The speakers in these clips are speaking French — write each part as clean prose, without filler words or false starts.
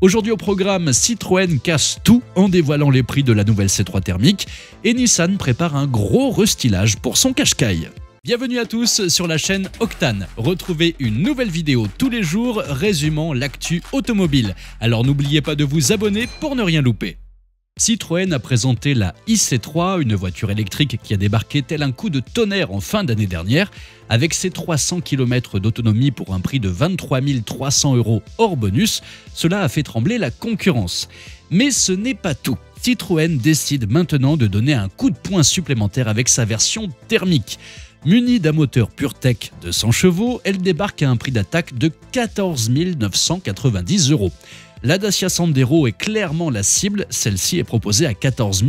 Aujourd'hui au programme, Citroën casse tout en dévoilant les prix de la nouvelle C3 thermique et Nissan prépare un gros restylage pour son Qashqai. Bienvenue à tous sur la chaîne Octane. Retrouvez une nouvelle vidéo tous les jours résumant l'actu automobile. Alors n'oubliez pas de vous abonner pour ne rien louper. Citroën a présenté la IC3, une voiture électrique qui a débarqué tel un coup de tonnerre en fin d'année dernière. Avec ses 300 km d'autonomie pour un prix de 23 300 € hors bonus, cela a fait trembler la concurrence. Mais ce n'est pas tout. Citroën décide maintenant de donner un coup de poing supplémentaire avec sa version thermique. Munie d'un moteur PureTech de 100 chevaux, elle débarque à un prix d'attaque de 14 990 €. La Dacia Sandero est clairement la cible, celle-ci est proposée à 14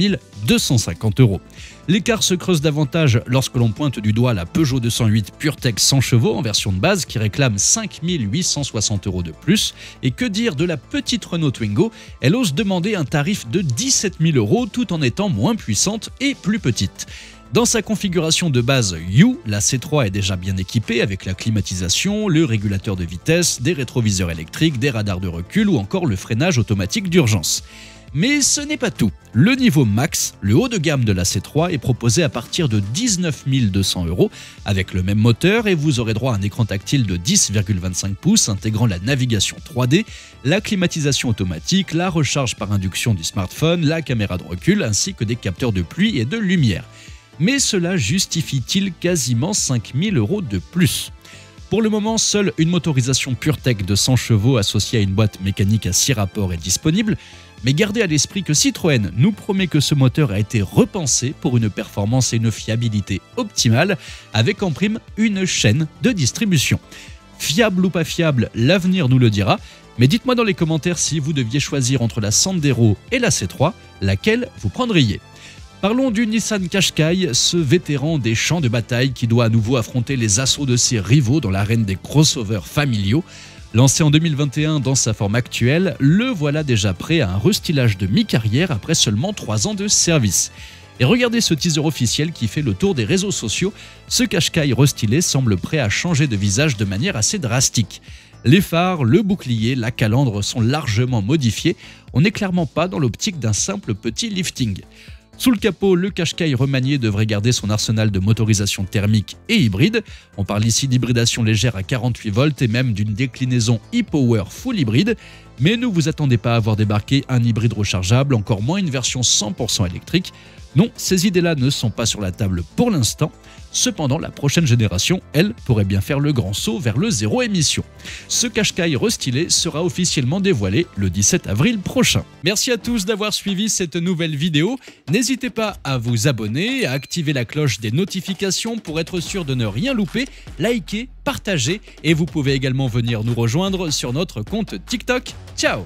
250 €. L'écart se creuse davantage lorsque l'on pointe du doigt la Peugeot 208 PureTech 100 chevaux en version de base qui réclame 5 860 € de plus. Et que dire de la petite Renault Twingo, elle ose demander un tarif de 17 000 € tout en étant moins puissante et plus petite. Dans sa configuration de base U, la C3 est déjà bien équipée avec la climatisation, le régulateur de vitesse, des rétroviseurs électriques, des radars de recul ou encore le freinage automatique d'urgence. Mais ce n'est pas tout. Le niveau max, le haut de gamme de la C3, est proposé à partir de 19 200 € avec le même moteur et vous aurez droit à un écran tactile de 10,25 pouces intégrant la navigation 3D, la climatisation automatique, la recharge par induction du smartphone, la caméra de recul ainsi que des capteurs de pluie et de lumière. Mais cela justifie-t-il quasiment 5 000 € de plus? Pour le moment, seule une motorisation PureTech de 100 chevaux associée à une boîte mécanique à 6 rapports est disponible, mais gardez à l'esprit que Citroën nous promet que ce moteur a été repensé pour une performance et une fiabilité optimale, avec en prime une chaîne de distribution. Fiable ou pas fiable, l'avenir nous le dira, mais dites-moi dans les commentaires si vous deviez choisir entre la Sandero et la C3, laquelle vous prendriez? Parlons du Nissan Qashqai, ce vétéran des champs de bataille qui doit à nouveau affronter les assauts de ses rivaux dans l'arène des crossovers familiaux. Lancé en 2021 dans sa forme actuelle, le voilà déjà prêt à un restylage de mi-carrière après seulement 3 ans de service. Et regardez ce teaser officiel qui fait le tour des réseaux sociaux, ce Qashqai restylé semble prêt à changer de visage de manière assez drastique. Les phares, le bouclier, la calandre sont largement modifiés, on n'est clairement pas dans l'optique d'un simple petit lifting. Sous le capot, le Qashqai remanié devrait garder son arsenal de motorisation thermique et hybride. On parle ici d'hybridation légère à 48 volts et même d'une déclinaison e-Power full hybride. Mais ne vous attendez pas à voir débarquer un hybride rechargeable, encore moins une version 100% électrique. Non, ces idées-là ne sont pas sur la table pour l'instant. Cependant, la prochaine génération, elle, pourrait bien faire le grand saut vers le zéro émission. Ce Qashqai restylé sera officiellement dévoilé le 17 avril prochain. Merci à tous d'avoir suivi cette nouvelle vidéo. N'hésitez pas à vous abonner, à activer la cloche des notifications pour être sûr de ne rien louper, liker, partager et vous pouvez également venir nous rejoindre sur notre compte TikTok. Ciao!